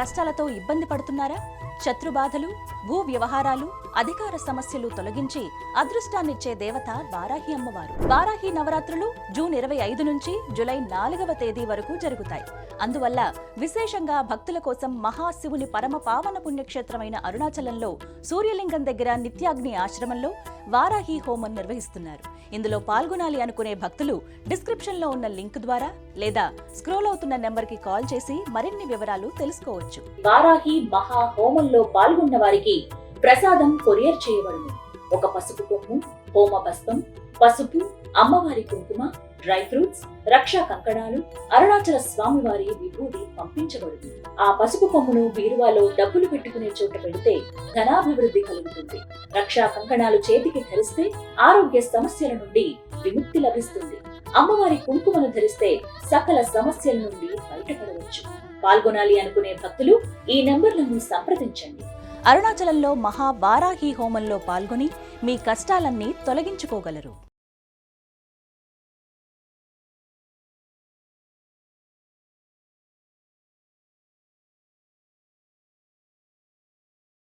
కష్టాలతో ఇబ్బంది పడుతున్నారా? శత్రుబాధలు, భూ వ్యవహారాలు, అధికార సమస్యలు తొలగించి అదృష్టాన్నిచ్చే దేవత వారాహి అమ్మవారు. వారాహి నవరాత్రులు జూన్ 25 నుంచి జూలై 4వ తేదీ వరకు జరుగుతాయి. అందువల్ల విశేషంగా భక్తుల కోసం మహాశివుని పరమ పావన పుణ్యక్షేత్రమైన అరుణాచలంలో సూర్యలింగం దగ్గర నిత్యాగ్ని ఆశ్రమంలో వారాహి హోమం నిర్వహిస్తున్నారు. ఇందులో పాల్గొనాలి అనుకునే భక్తులు డిస్క్రిప్షన్ లో ఉన్న లింక్ ద్వారా లేదా స్క్రోల్ అవుతున్న నెంబర్ కి కాల్ చేసి మరిన్ని వివరాలు తెలుసుకోవచ్చు. వారాహి మహా హోమంలో పాల్గొన్న వారికి ప్రసాదం కొరియర్ చేయబడును. ఒక పసుపు కొమ్ము, హోమ బస్తం, పసుపు, అమ్మవారి కుంకుమ, డ్రై ఫ్రూట్స్, రక్షా కంకణాలు, అరుణాచల స్వామివారి విభూది పంపించబడును. ఆ పసుపు కొమ్మును బీరువాలో డబ్బులు పెట్టుకునే చోట పెడితే ధనాభివృద్ధి కలుగుతుంది. రక్షా కంకణాలు చేతికి ధరిస్తే ఆరోగ్య సమస్యల నుండి విముక్తి లభిస్తుంది. అమ్మవారి కుంకుమను ధరిస్తే సకల సమస్యల నుండి బయటపడవచ్చు. పాల్గొనాలి అనుకునే భక్తులు ఈ నంబర్లను సంప్రదించండి. అరుణాచలంలో మహా వారాహి హోమంలో పాల్గొని మీ కష్టాలన్నీ తొలగించుకోగలరు.